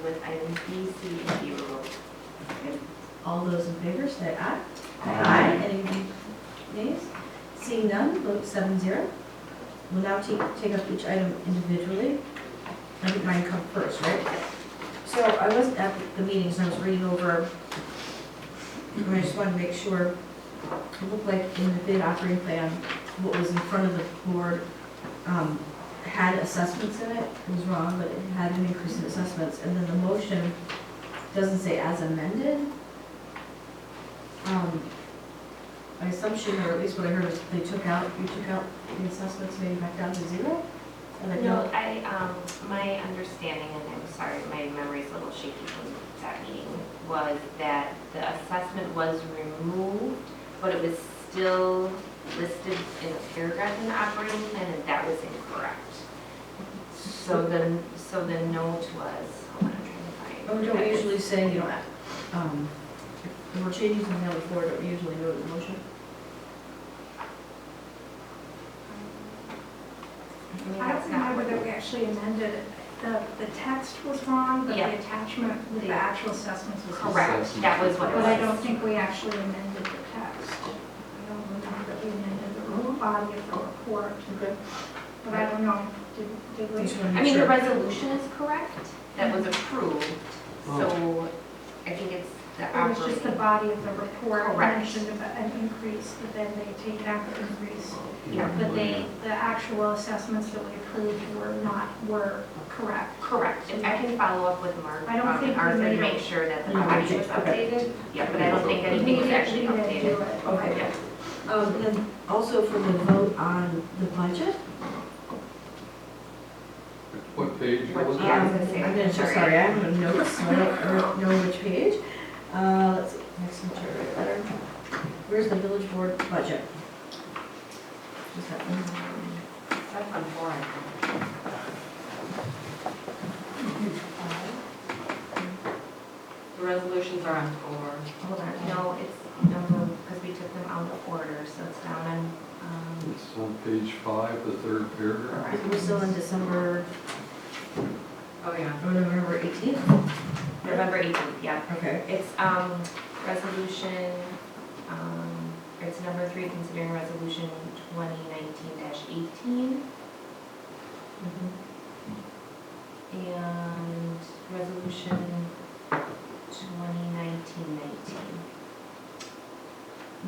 with items B, C, and D removed. All those in favor say aye. Aye. Any nays? Seeing none, vote 7-0. We'll now take up each item individually. I think mine come first, right? So I wasn't at the meetings, I was reading over, and I just wanted to make sure, it looked like in the bid operating plan, what was in front of the board had assessments in it. It was wrong, but it had an increase in assessments, and then the motion doesn't say as amended. My assumption, or at least what I heard, is you took out the assessments maybe back down to zero? And I No, don't- my understanding, and I'm sorry, my memory's a little shaky from that meeting, was that the assessment was removed, but it was still listed in a paragraph in the operating plan, and that was incorrect. So the note was, hold on, I'm trying to find. Oh, don't we usually say, you know, if we're changing something on the floor, don't we usually go to the motion? I don't remember that we actually amended it. The text was wrong, but Yeah. the attachment with the actual assessments was Correct, that was what it was. But I don't think we actually amended the text. I don't remember that we amended the whole body of the report, Okay. but I don't know, did we? Just wanna I make mean, the sure. resolution is correct, that was approved, so I think it's the It was just the operating. body of the report Correct. mentioned an increase, but then they take out the increase. Yeah. But the actual assessments that we approved were correct. Correct, and I can follow up with Mark I don't think we Arthur to made make it. sure that the No, body okay, was okay. updated. Yeah, but I don't think anything was actually We didn't do updated. it. Okay. Yeah. And then also for the vote on the budget. What page you What- looking yeah, I at? was gonna say, I'm gonna check, sorry. sorry, I have no notes, so I don't know which page. Let's see, next one, right letter. Where's the village board budget? Is that one? That's on four, I think. The resolutions are on four. Hold on, no, it's number, because we took them out of order, so it's down on, It's on page 5, the third paragraph. We're still in December, Oh, yeah. or November 18th? November 18th, yeah. Okay. It's, resolution, it's number 3, considering resolution 2019-18. And resolution 2019-19.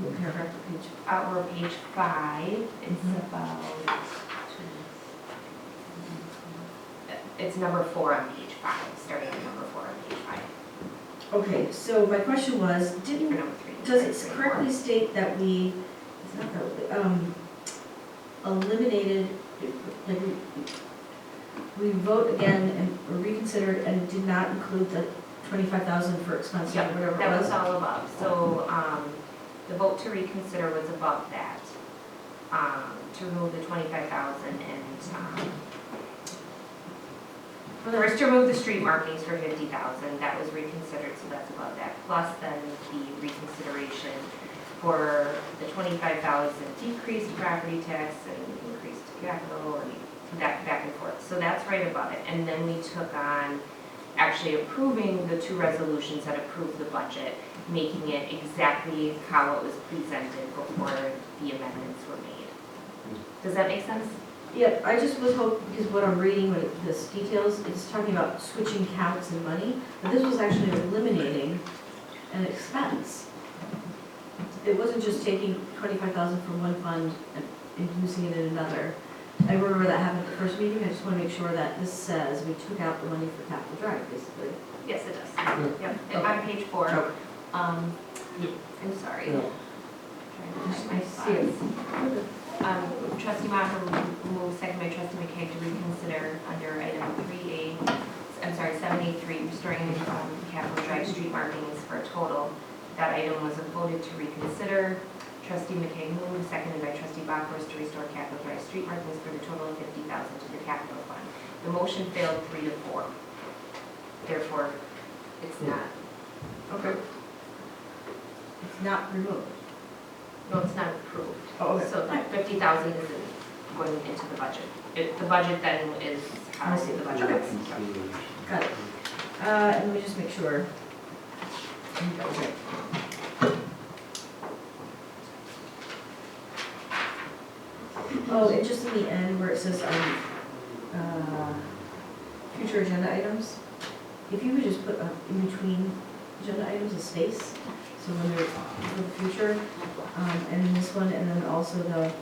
What paragraph, page? We're page 5, it's Mhm. about, it's number 4 on page 5, starting at number 4 on page 5. Okay, so my question was, Or didn't, number 3. does it correctly state that we, it's not that, eliminated, like, we vote again and reconsidered and did not include the 25,000 for expenses or Yep, whatever it that was? was all above, so, the vote to reconsider was above that, to remove the 25,000 and, first to remove the street markings for 50,000, that was reconsidered, so that's above that, plus then the reconsideration for the 25,000 decreased property tax and increased capital and that back and forth, so that's right above it, and then we took on actually approving the 2 resolutions that approved the budget, making it exactly how it was presented before the amendments were made. Does that make sense? Yeah, I just was hoping, because what I'm reading, when this details, it's talking about switching counts and money, but this was actually eliminating an expense. It wasn't just taking 25,000 from one fund and using it in another. I remember that happened at the first meeting, I just want to make sure that this says we took out the money for capital drive, basically. Yes, it does. Yep, and on page 4. Okay. I'm sorry. Yeah. Trying to find my I see it. spots. Trustee Maher moved, second by trustee McKay to reconsider under item 3A, I'm sorry, 7A3, restoring capital drive street markings for a total. That item was voted to reconsider. Trustee McKay moved, seconded by trustee Bachhorst to restore capital drive street markings for the total of 50,000 to the capital fund. The motion failed 3-4. Therefore, it's not, Okay. It's not removed. no, it's not approved. Oh, okay. So that 50,000 isn't going into the budget. The budget then is how I see. the budget Okay. is. Got it. And let me just make sure. I think that was it. Oh, and just in the end where it says, future agenda items, if you would just put in between agenda items a space, so when they're for the future, and then this one, and then also the,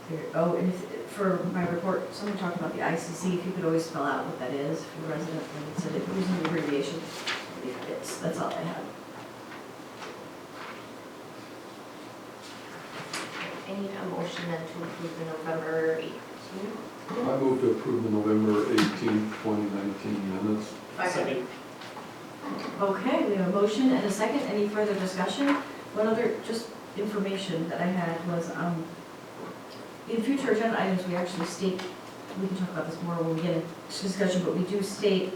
here, oh, and if, for my report, someone talked about the ICC, if you could always spell out what that is for the resident, like it said, it was an abbreviation, that's all I had. I need a motion then to approve the November 18th. I move to approve the November 18th, 2019 minutes. Second. Okay, we have a motion and a second. Any further discussion? One other, just information that I had was, in future agenda items, we actually state, we can talk about this more when we get into discussion, but we do state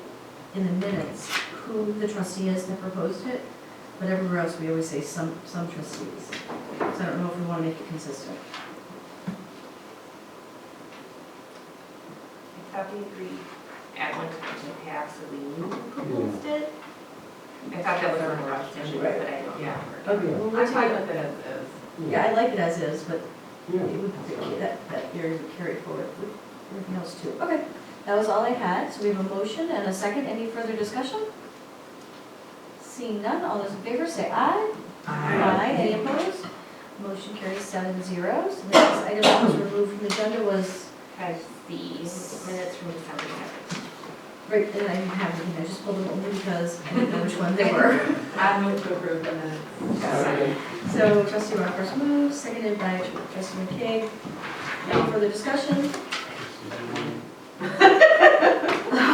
in the minutes who the trustee is that proposed it, but everywhere else, we always say some trustees. So I don't know if we want to make it consistent. I thought we agreed at one time to have, so we knew who proposed it. I thought that was on the decision, but I don't Yeah. Okay, well, I'm we'll fine take, with it as is. yeah, I like it as is, but Yeah. it would, that area would carry forward with everything else too. Okay, that was all I had, so we have a motion and a second. Any further discussion? Seeing none, all those in favor say aye. Aye. Any opposed? Motion carries 7-0. So the next item that was removed from the agenda was, Has the minutes from December 7th. right, and I didn't have anything, I just pulled them only because I didn't know which one they were. I move to approve the minutes. Second. So trustee Rockers moves, seconded by trustee McKay. Any further discussion?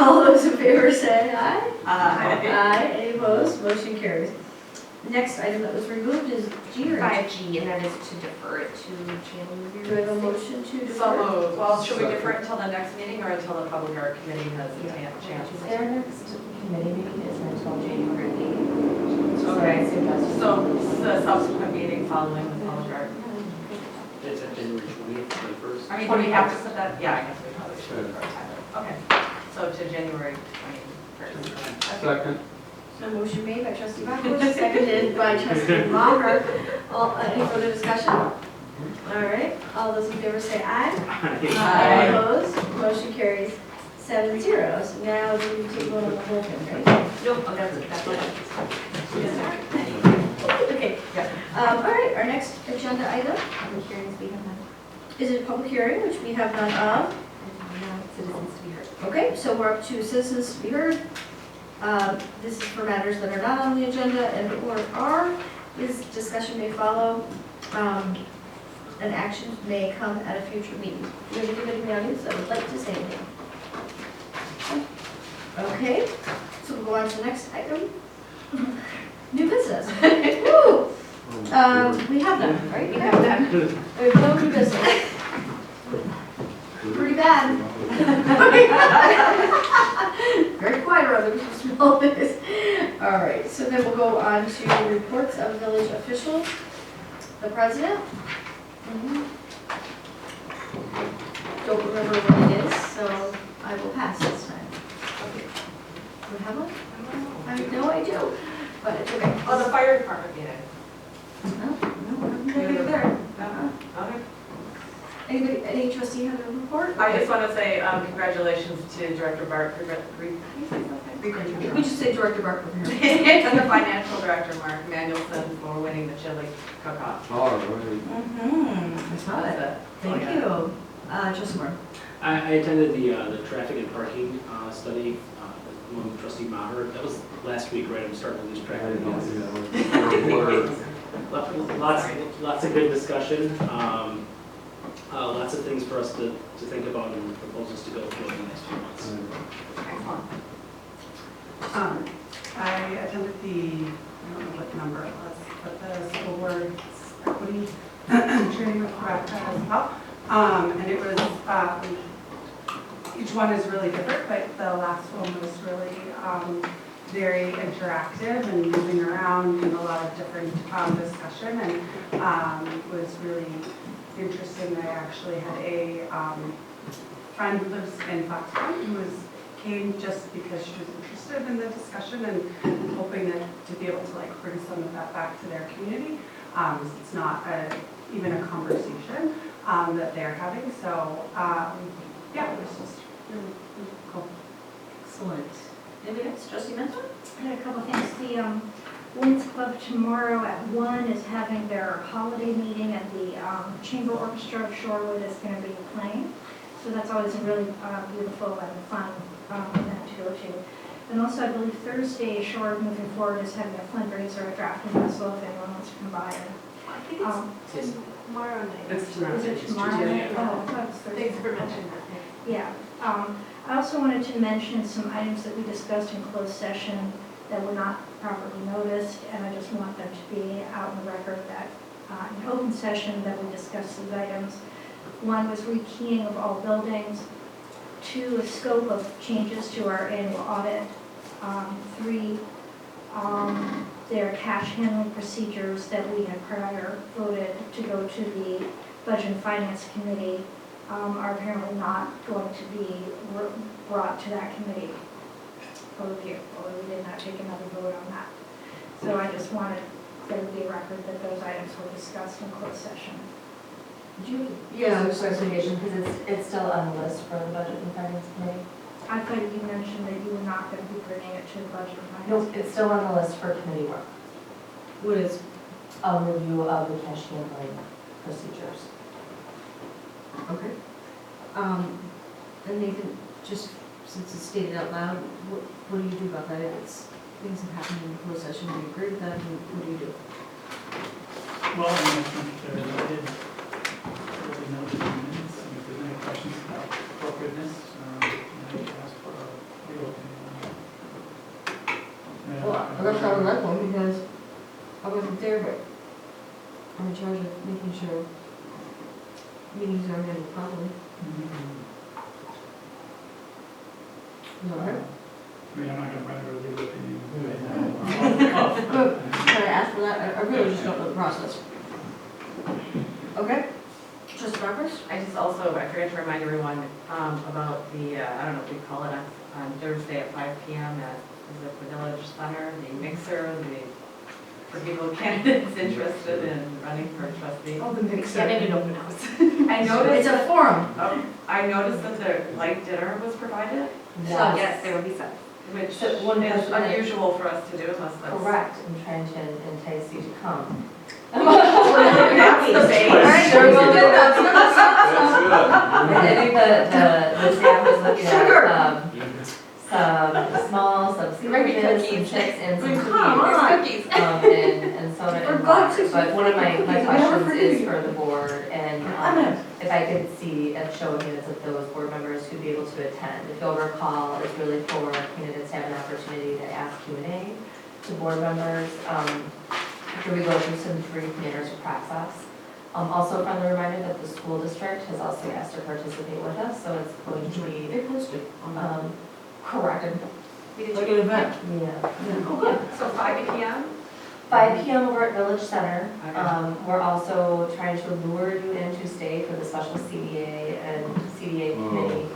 All those in favor say aye. Aye. Any opposed? Motion carries. Next item that was removed is G or H? 5G, and that is to defer it to January. Do I have a motion to So defer? moved. Well, should we defer it until the next meeting or until the public art committee has a chance? Their next committee meeting is until January 8th. Okay. So So the subsequent meeting following the public art. It's at January 20th, 21st. I mean, do we have to set that? Yeah, I guess we probably should. Okay, so to January 21st. Second. So motion made by trustee Rockers, seconded by trustee Maher. Any further discussion? All right, all those in favor say aye. Aye. Opposed? Motion carries 7-0. So now do we take one on the whole thing, right? Nope, oh, that's it. Okay. All right, our next agenda item Public hearings, we have none. is a public hearing, which we have none of. Now, citizens to be heard. Okay, so we're up to citizens to be heard. This is for matters that are not on the agenda and or are. This discussion may follow, and action may come at a future meeting. Do you have anybody in the audience that would like to say anything? Okay, so we'll go on to the next item. New business. Woo! We have none, right? We have none. We have no new business. Pretty bad. Very quiet around the small business. All right, so then we'll go on to reports of village officials. The president. Don't remember what it is, so I will pass this time. Do we have one? I know I do, but it's okay. Oh, the fire department meeting. No, nothing there. Okay. Anybody, any trustee have a report? I just want to say congratulations to Director Bart, We just say Director Barker here. and the financial director, Mark Manuelson, for winning the chili cook-off. All right. I saw it. Thank you. Trustee Moore. I attended the traffic and parking study among trustee Maher. That was last week, right? I'm starting to lose I track had of no it. idea. Lots of good discussion. Lots of things for us to think about and proposals to go through in the next few months. Excellent. I attended the, I don't know what number it was, but the school board equity training with Rebecca as well. And it was, each one is really different, but the last one was really very interactive and moving around and a lot of different discussion, and was really interesting. I actually had a friend who lives in Foxconn, who came just because she was interested in the discussion and hoping that to be able to like bring some of that back to their community. It's not even a conversation that they're having, so yeah, it was just really, really cool. Excellent. Anything else, Trustee Mentor? I had a couple things. The Women's Club tomorrow at 1 is having their holiday meeting at the Chamber Orchestra of Shorewood is going to be playing. So that's always a really beautiful and fun event to go to. And also, I believe Thursday, Shorewood Moving Forward is having a fundraiser at Drafting Vessel if anyone wants to come by. I think it's tomorrow night. It's tomorrow. Is it tomorrow night? Oh, I thought it was Thursday. Thanks for mentioning that. Yeah. I also wanted to mention some items that we discussed in closed session that were not properly noticed, and I just want them to be out on the record that in open session that we discussed these items. One was rekeying of all buildings. 2, a scope of changes to our annual audit. 3, their cash handling procedures that we had prior voted to go to the Budget and Finance Committee are apparently not going to be brought to that committee for review, although we did not take another vote on that. So I just wanted there to be a record that those items were discussed in closed session. Yeah, Just a clarification, because it's still on the list for the Budget and Finance Committee. I thought you mentioned that you were not going to be bringing it to the Budget and Finance. No, it's still on the list for committee work. What is, A review of the cash handling procedures. okay. And Nathan, just since it's stated out loud, what do you do about that? If it's things that happen in closed session, do you agree with that? What do you do? Well, I mean, I think I did really note the minutes, and if there's any questions about appropriateness, you can ask for a legal opinion on that. Well, I got that on that one because I wasn't there, but I'm in charge of making sure meetings are handled properly. Is that all right? I mean, I'm not gonna run over a legal opinion right now. Can I ask for that? I really just don't know the process. Okay. Trustee Roberts? I just also, I forgot to remind everyone about the, I don't know if we call it on Thursday at 5 p.m. at the Village Center, the mixer, for people, candidates interested in running for trustee. Oh, the mixer. Yeah, maybe an open house. I noticed, It's a forum. I noticed that the light dinner was provided, Yes, there will be some. which So one is person that- unusual for us to do unless that's. Correct, I'm trying to entice you to come. That's the base. Sure will do that. That's I think the staff is looking at some small, some Maybe sandwiches, some cookies. chips, and some cookies. Come on. Cookies. And soda For and God's water. sake, But one of my cookies, I never questions forgive is you. for the board, and if I could see a show of hands of those board members who'd be able to attend. If you'll recall, it's really for candidates to have an opportunity to ask Q&A to board members. After we go through some brief manners of process. Also, a friendly reminder that the school district has also asked to participate with us, so it's going to be They posted on that. correct. Like an event. Yeah. So 5 p.m.? 5 p.m. over at Village Center. Okay. We're also trying to lure you in to stay for the special CDA and CDA committee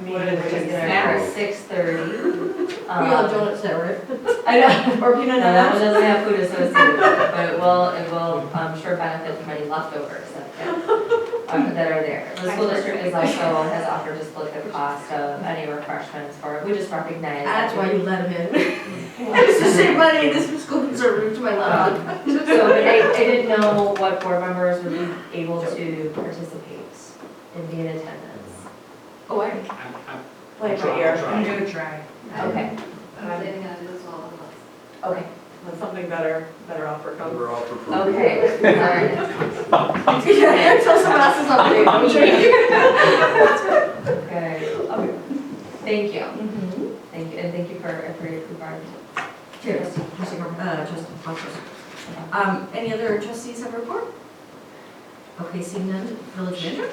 meeting, What is it, which is just gonna snacks? start at 6:30. We all donuts there, right? I know. Or peanut No, that one M&Ms? doesn't have food associated with it, but it will, I'm sure, benefit from any leftovers that are there. The school district is also, has offered to split the cost of any refreshments for it. We just recognize. That's that why you let him in. It's to save money, this is school conservative to my left. So, but I didn't know what board members would be able to participate and be in attendance. Oh, I I'm play trying, by ear. trying. I'm gonna try. Okay, I'm planning on it as well on the list. okay, When something better offer comes. We're all for. okay. Sorry. Yeah, tell someone else is up there. I'm sure you- Okay. Thank you. Thank you, and thank you for your regard. Here, trustee Roberts. Any other trustees have a report? Okay, seeing none, village manager?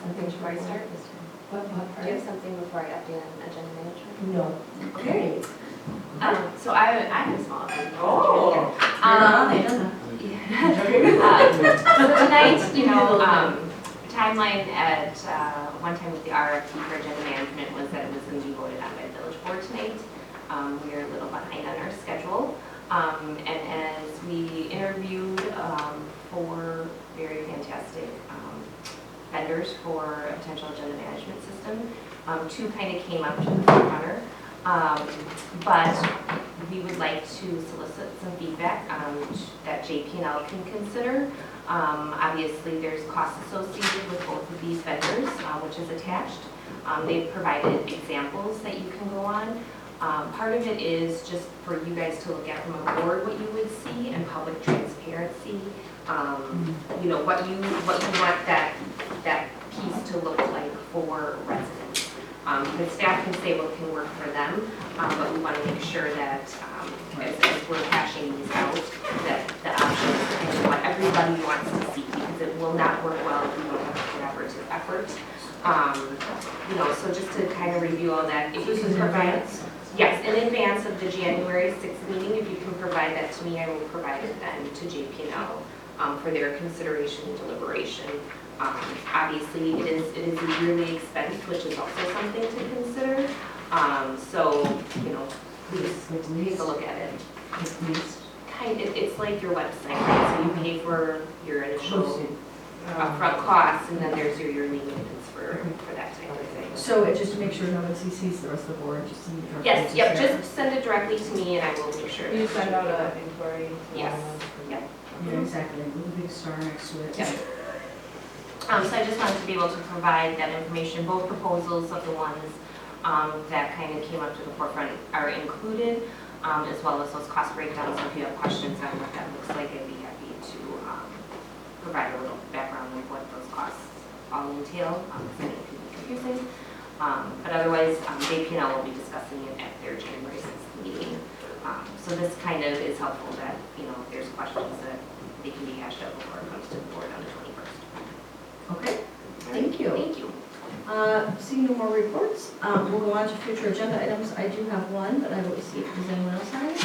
Something should I start this time? What Do you part? have something before I update on agenda management? No. Okay. So I have a small thing. Oh. You're not on the agenda. So tonight, timeline at one time with the RFP for agenda management was that it was going to be voted on by the village board tonight. We are a little behind on our schedule. And as we interviewed 4 very fantastic vendors for a potential agenda management system, 2 kind of came up to the front runner. But we would like to solicit some feedback that JP&L can consider. Obviously, there's costs associated with both of these vendors, which is attached. They've provided examples that you can go on. Part of it is just for you guys to look at from a board what you would see and public transparency. You know, what you want that piece to look like for residents. The staff can say what can work for them, but we want to make sure that as we're hashing these out, that the options and what everybody wants to see, because it will not work well if we don't have a collaborative effort. You know, so just to kind of review all that, if you can provide, yes, in advance of the January 6th meeting, if you can provide that to me, I will provide it then to JP&L for their consideration and deliberation. Obviously, it is a yearly expense, which is also something to consider. So, you know, please take a look at it. It's like your website, right? So you pay for your initial upfront costs, and then there's your yearly maintenance for that type of thing. So it just to make sure no one CCs the rest of the board, just send it directly Yes, to yep, Sarah. just send it directly to me, and I will make sure. You send out an inquiry? Yes, yep. Yeah, exactly, with a big star next to it. Yep. So I just wanted to be able to provide that information. Both proposals of the ones that kind of came up to the forefront are included, as well as those cost breakdowns. So if you have questions on what that looks like, I'd be happy to provide a little background of what those costs all entail. Because I know it can be confusing. But otherwise, JP&L will be discussing it at their January 6th meeting. So this kind of is helpful that, you know, if there's questions that they can be hashed out before it comes to the board on the 21st. Okay, thank you. Thank you. Seeing no more reports, we'll go on to future agenda items. I do have one, but I will see if there's anyone else on it.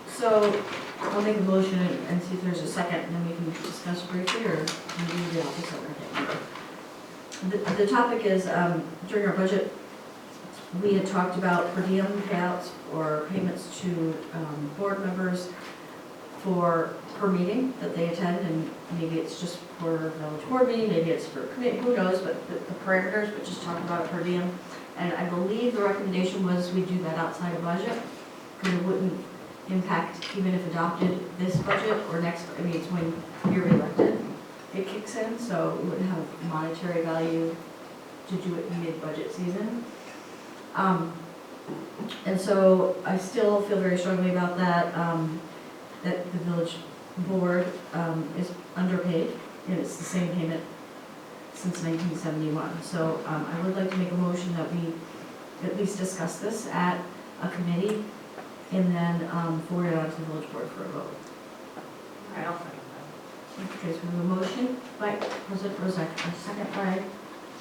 So I'll make a motion and see if there's a second, and then we can discuss briefly, or maybe the opposite. I think. The topic is, during our budget, we had talked about per diem payouts or payments to board members for per meeting that they attend, and maybe it's just for village board meeting, maybe it's for committee, who knows, but the parameters, but just talk about it per diem. And I believe the recommendation was we do that outside of budget, because it wouldn't impact, even if adopted this budget or next, I mean, it's when you're elected, it kicks in, so it wouldn't have monetary value to do it mid-budget season. And so I still feel very strongly about that, that the village board is underpaid, and it's the same payment since 1971. So I would like to make a motion that we at least discuss this at a committee and then forward it on to the village board for a vote. All right, I'll second that. Okay, so we have a motion by President Rozak, a second by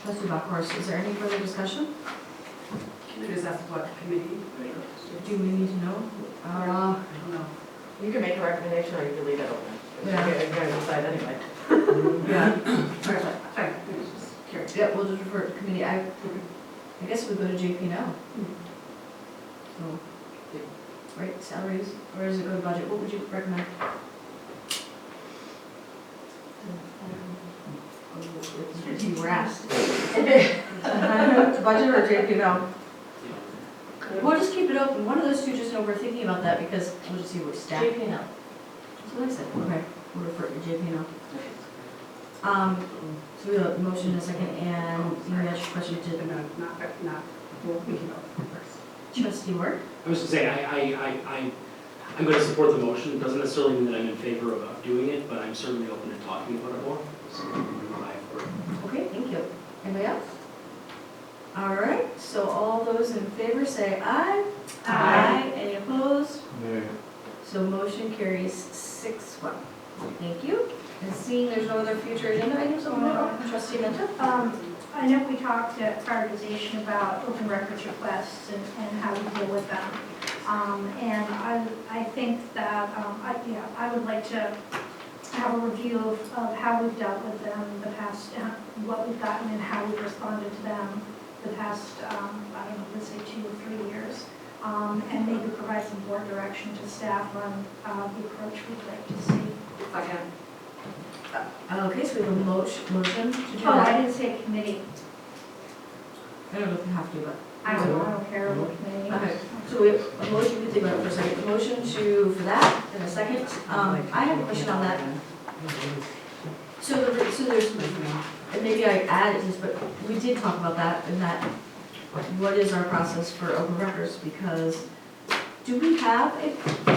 Trustee Bachhorst. Is there any further discussion? Can I just ask what committee? Do we need to know? I don't know. You can make a recommendation or you can leave it open. Yeah. You're going to decide anyway. Yeah. Fine, I was just curious. Yeah, we'll just refer it to committee. I guess we go to JP now. So, right, salaries, or does it go to budget? What would you recommend? You were asked. Budget or JP now? We'll just keep it open. One of those two, just know we're thinking about that because we'll just see where staff. JP&L. That's what I said. Okay, we'll refer it to JP now. So we have a motion in a second, and you asked your question to Not, well, we can go first. Trustee Ward. I was gonna say, I'm gonna support the motion. It doesn't necessarily mean that I'm in favor of doing it, but I'm certainly open to talking about it more. So, Okay, thank you. Anybody else? All right, so all those in favor say aye. Aye. Any opposed? Nay. So motion carries 6-1. Thank you. And seeing there's no other future agenda items, Trustee Menta? I know we talked at prioritization about open records requests and how we deal with them. And I think that, I would like to have a review of how we've dealt with them the past, what we've gotten and how we've responded to them the past, I don't know, let's say 2 or 3 years. And maybe provide some board direction to staff on the approach we'd like to see. Second. Okay, so we have a motion to do Oh, I that. didn't say committee. I don't know if you have to, but. I don't care what committee. Okay, so we have a motion, we can think about it for a second. A motion for that, and a second. I have a question on that. So there's, and maybe I added this, but we did talk about that, and that, what is our process for open records? Because, do we have a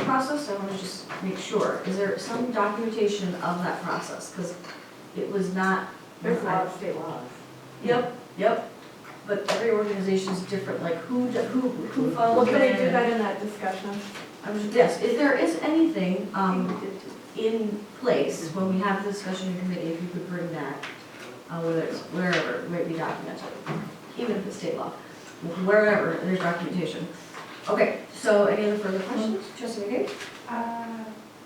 process? I want to just make sure. Is there some documentation of that process? Because it was not. There's a lot of state laws. Yep. But every organization is different, like who follows. Well, can we do when? that in that discussion? Yes, if there is anything in place when we have the discussion in committee, if you could bring that, whether it's wherever, it might be documented, even if it's state law, wherever there's documentation. Okay, so any other further questions? Trustee McKay?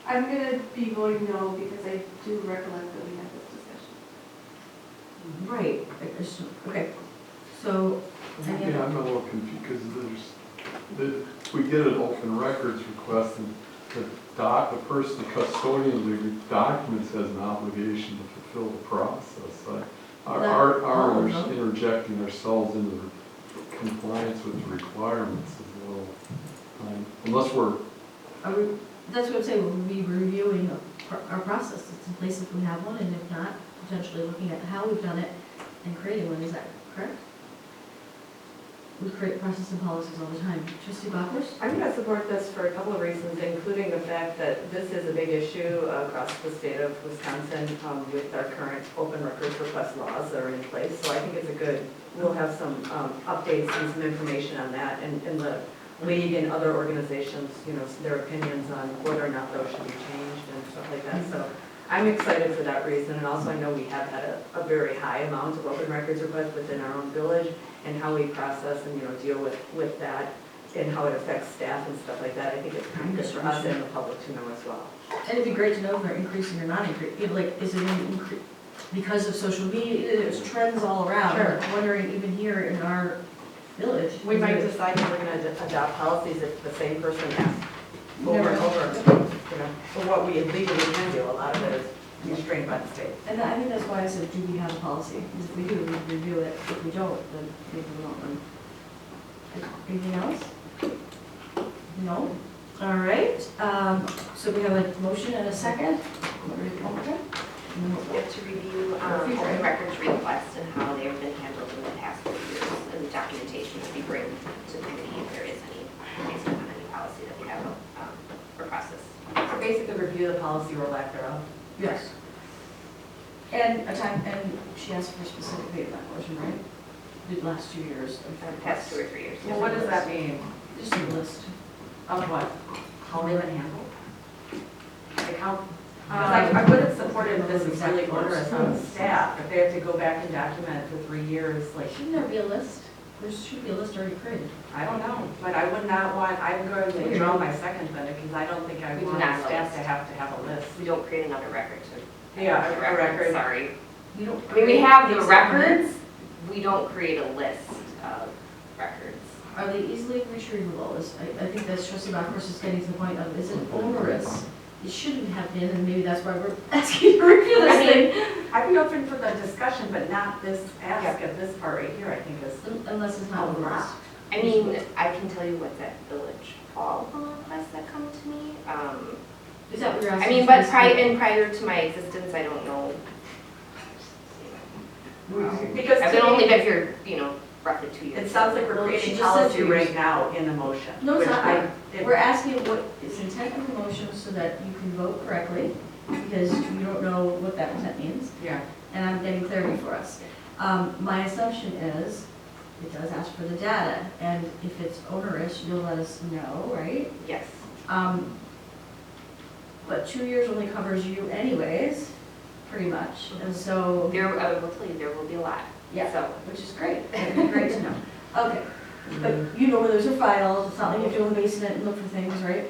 I'm gonna be voting no because I do recollect that we had this discussion. Right, okay, so, any Yeah, other? I'm a little confused, because we get an open records request, and the person, the custodian of the documents has an obligation to fulfill the process. Our interjecting ourselves into the compliance with the requirements is a little, unless we're, That's what I'm saying, we'll be reviewing our process. It's in place if we have one, and if not, potentially looking at how we've done it and creating one, is that correct? We create process and policies all the time. Trustee Bachers? I'm going to support this for a couple of reasons, including the fact that this is a big issue across the state of Wisconsin with our current open records request laws that are in place. So I think it's a good, we'll have some updates and some information on that, and the league and other organizations, their opinions on whether or not those should be changed and stuff like that. So I'm excited for that reason, and also I know we have had a very high amount of open records requests within our own village, and how we process and, deal with that, and how it affects staff and stuff like that. I think it's good for us and the public to know as well. And it'd be great to know if they're increasing or not increasing. Like, is it increase because of social media? There's trends all around. Sure. I'm wondering, even here in our village. We is might it- decide that we're going to adopt policies if the same person asks over and over. But what we legally can do, a lot of it is restrained by the state. And I think that's why I said, do we have a policy? Because if we do, we review it. If we don't, then maybe we don't. Anything else? No? All right. So we have a motion and a second. Okay. To review open records requests and how they've been handled in the past 4 years, and the documentation that we bring to the committee if there is any, based on any policy that we have or process. So basically review the policy or lack thereof. Yes. And a time, and she asked for a specific date in that motion, right? The last 2 years. The past 2 or 3 years. Well, what does that mean? Just a list. Of what? How they've been handled? Like how? I would have supported this as really onerous on the staff, if they have to go back and document for 3 years, like, Shouldn't there be a list? There should be a list already created. I don't know, but I would not want, I'm going to withdraw my second then, because I don't think I We do want not the staff list. to have a list. We don't create another record to. Yeah, a record. Sorry. We don't. I mean, we have the records, we don't create a list of records. Are they easily retrievable? I think that's Trustee Bachers is getting to the point of, is it onerous? It shouldn't have been, and maybe that's why we're asking to review this thing. I'd be open for the discussion, but not this ask at this part right here, I think is. Unless it's not onerous. I mean, I can tell you what's at Village Hall, the requests that come to me. Is that what you're I asking? mean, but prior to my existence, I don't know. Because I've to only me, been here, roughly 2 years. it sounds like we're Well, she creating just said policy 2 years. right now in the motion. No, it's which not. it- We're asking what is intent of the motion so that you can vote correctly, because you don't know what that intent means, Yeah. and I'm getting clarity for us. My assumption is, it does ask for the data, and if it's onerous, you'll let us know, right? Yes. But 2 years only covers you anyways, pretty much, and so, I will tell you, there will be a lot. yeah, So, which is great, that'd be great to know. Okay, but you know where those are filed, it's not like you have to go in the basement and look for things, right?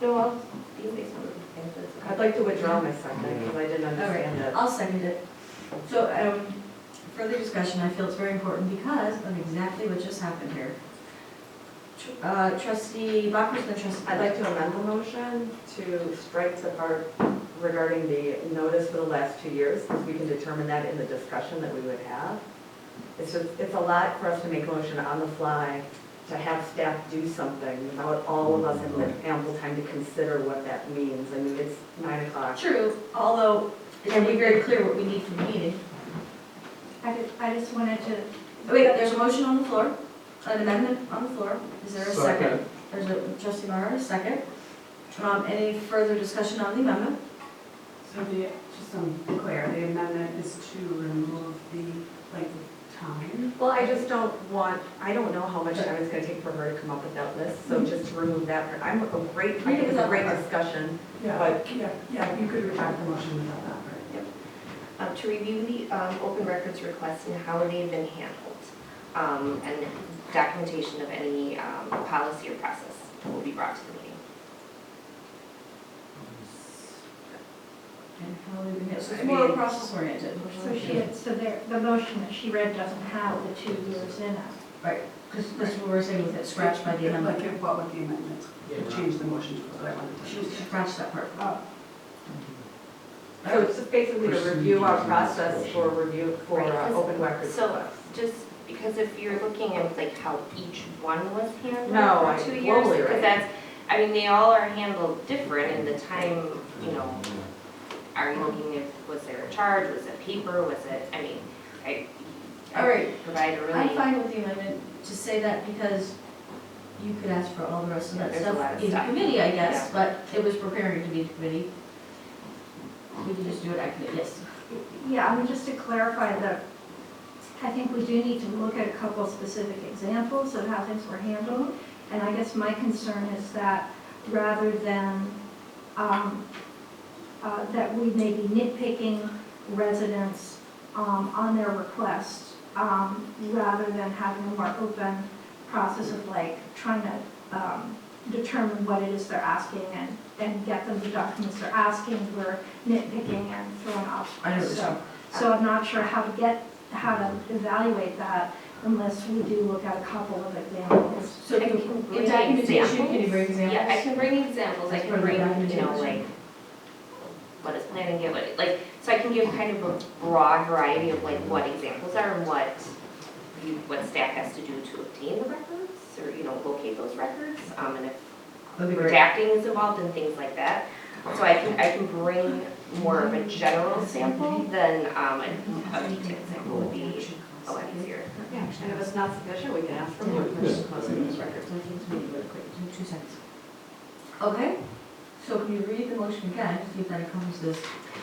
no, I'll be in the basement. I'd like to withdraw my second, because I didn't understand it. I'll second it. So, further discussion, I feel it's very important because of exactly what just happened here. Trustee Bachman, the trustee. I'd like to amend the motion to strike the part regarding the notice for the last 2 years, because we can determine that in the discussion that we would have. It's a lot for us to make a motion on the fly, to have staff do something without all of us having ample time to consider what that means. I mean, it's 9 o'clock. True, although it's be very clear what we need for the meeting. I just wanted to, Wait, there's a motion on the floor, an amendment on the floor. Is there a second? There's a trustee Mara, a second. Any further discussion on the amendment? So just to be clear, the amendment is to remove the length of time. Well, I just don't want, I don't know how much time it's gonna take for her to come up with that list, so just to remove that part. I think it's a great discussion, but. Yeah, you could retract the motion without that part. To review the open records requests and how they've been handled, and documentation of any policy or process will be brought to the meeting. And how we begin, so it's more process oriented. the motion that she read doesn't have the 2 years in it. Right, because this is what we're saying with it, scratched by the amendment. Like, what would the amendment, change the motion to what I wanted to She change. scratched that part. So it's just basically to review our process for open records So, requests. just because if you're looking at like how each one was handled No, for 2 years, globally, because right? that's, I mean, they all are handled different in the time, you know, are you looking at, was there a charge, was it paper, was it, I mean, I All right. provide a really. I'm fine with the amendment to say that because you could ask for all the rest of that There's a lot stuff of in stuff. committee, I guess, but it was preparing to be in committee. We can just do it at committee, yes. Yeah, I mean, just to clarify that, I think we do need to look at a couple of specific examples of how things were handled. And I guess my concern is that rather than, that we may be nitpicking residents on their requests, rather than having a more open process of like trying to determine what it is they're asking and get them the documents they're asking, we're nitpicking and throwing off. I know what you're saying. So I'm not sure how to evaluate that unless we do look at a couple of examples. So I can in bring documentation, can you bring examples? Yeah, I can bring examples, I As can part of the bring, you know, documentation. like, what is planning it, what, like, so I can give kind of a broad variety of like what examples are and what staff has to do to obtain the records, or, you know, locate those records, and if That'd be great. redacting is involved and things like that. So I can bring more of a general sample than, a detailed sample would be a lot easier. Yeah, and if it's not sufficient, we can ask for more. Closing those records, I think it's really quick, in 2 seconds. Okay, so can you read the motion again, see if that encompasses?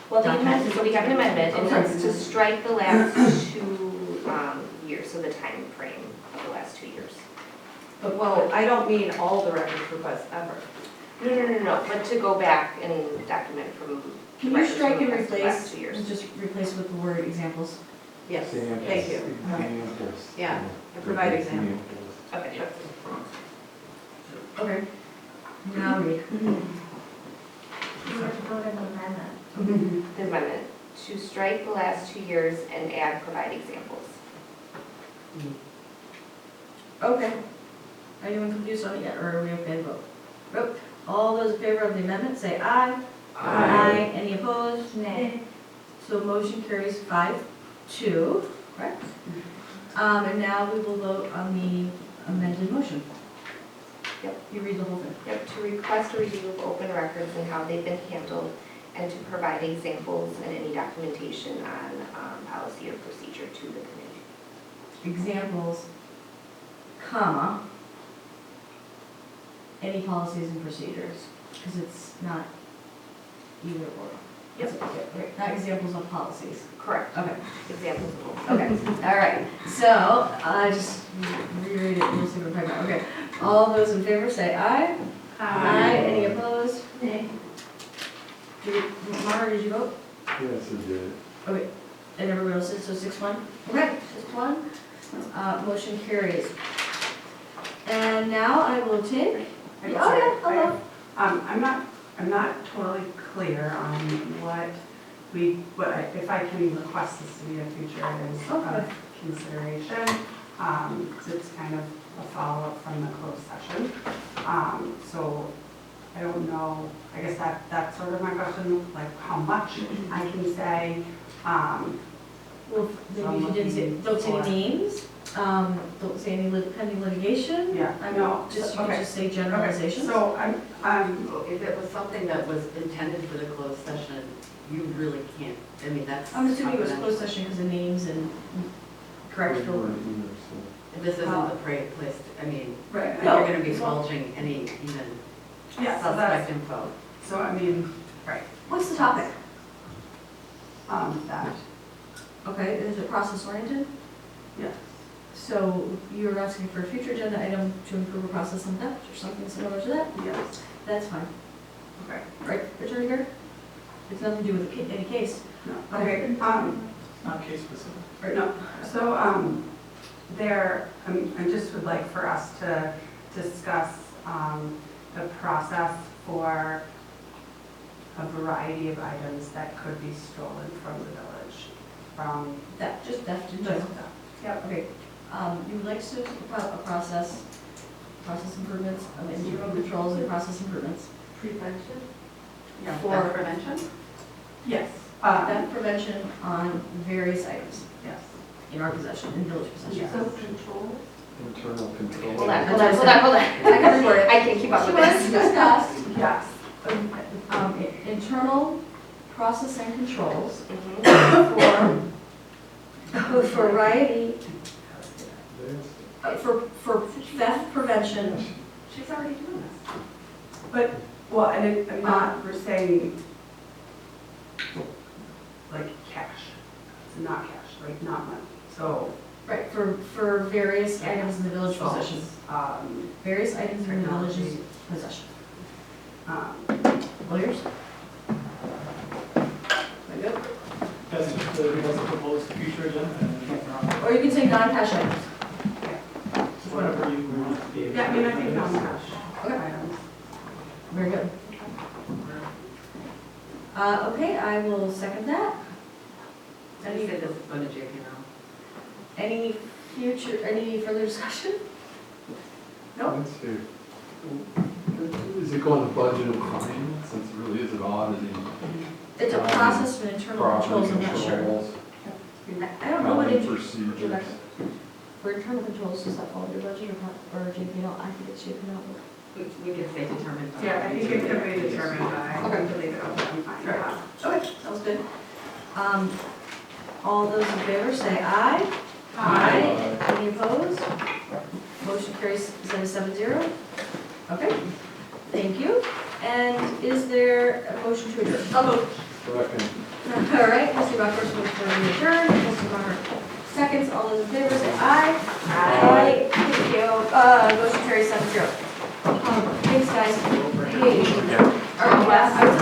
Well, the amendment, so we have an amendment, and it's to strike the last 2 years, so the time frame of the last 2 years. But, well, I don't mean all the records requests ever. No, but to go back and document from Can you records strike from and the last replace, 2 years. and just replace with the word examples? Yes, Examples. thank you. Examples. Yeah, and provide examples. Okay. Okay. Now read. We have to vote on the amendment. The amendment, to strike the last 2 years and add provide examples. Okay. Anyone confused on it yet, or are we okay to vote? Vote. All those in favor of the amendment, say aye. Aye. Any opposed? Nay. So motion carries 5-2, correct? And now we will vote on the amended motion. Yep. You read the whole thing. Yep, to request a review of open records and how they've been handled, and to provide examples and any documentation on policy or procedure to the committee. Examples, comma, any policies and procedures, because it's not either or. Yep. Not examples of policies. Correct. Okay. Examples of both. Okay, all right. So, just reread it, we'll see what I'm talking about. Okay. All those in favor say aye. Aye. Any opposed? Nay. Mara, did you vote? Yes, it did. Okay. And everybody else did, so 6-1? Okay, 6-1. Motion carries. And now I will take. I'm Oh, sorry, yeah, hello. I'm not I'm not totally clear on if I can request this to be a future item of consideration. It's kind of a follow-up from the closed session. So I don't know, I guess that's sort of my question, like how much I can say. Well, maybe if you didn't say, don't say any names, don't say any pending litigation. Yeah, I no, mean, just, you okay. could just say Okay, generalizations. so If it was something that was intended for the closed session, you really can't, I mean, that's. I'm assuming it was confidential. closed session because of names and correct We Phil. weren't either, so. And this isn't the place, I mean, right, No. you're gonna be divulging any even yeah, so suspect info. so I mean, right, What's the topic? that, Okay, is it process oriented? yeah. So you're asking for a future agenda item to improve a process in depth or something similar to that? Yes, That's fine. okay, Right, Attorney Garrett? It's nothing to do with any case. no, okay, It's not case specific. right, no, so, I just would like for us to discuss, the process for a variety of items that could be stolen from the village, from That, just theft in just general. stuff. Yep, Okay, you would like to see a process improvements, internal controls and process improvements. Prevention? Yeah, For- theft prevention? yes, Theft prevention on various items yes. in our possession, in village possession. Yes. Self-control. Internal control. Hold on, hold on, hold on, hold on. I can record it. I can't keep up She with wants to this. discuss Yes. internal process and controls Mhm. for a variety, There's- for theft prevention. She's already doing this. But, well, and I'm not, we're saying, like, cash, it's not cash, like, not money, so. Right, for various items in the village possession. Various items in the village's possession. Lawyers? Very good. That's a proposed future agenda, and there's nothing wrong Or you can say non-cash items. with whatever you want to be. Yeah, I mean, I think non-cash Okay. items. Very good. Okay, I will second that. And you said this is going to JPL. Any further discussion? No? Let's see. Is it going to budget and finance, since it really is an auditing? It's a process of internal controls, I'm not sure. Controls, I don't know what accounting it, procedures. for internal controls, does that fall under budget or JPL? I think it's JPL. We could say determined. by- Yeah, I think it could be determined by, Okay. I believe it, I'm fine with that. Okay, sounds good. All those in favor say aye. Aye. Any opposed? Motion carries 7-0. Okay, thank you. And is there a motion to adjourn? Second. All right, Mr. Buckers moves for the adjourn, Mr. Maher seconds, all those in favor say aye. Aye. Thank you, motion carries 7-0. Thanks, guys. Hey, all right, I was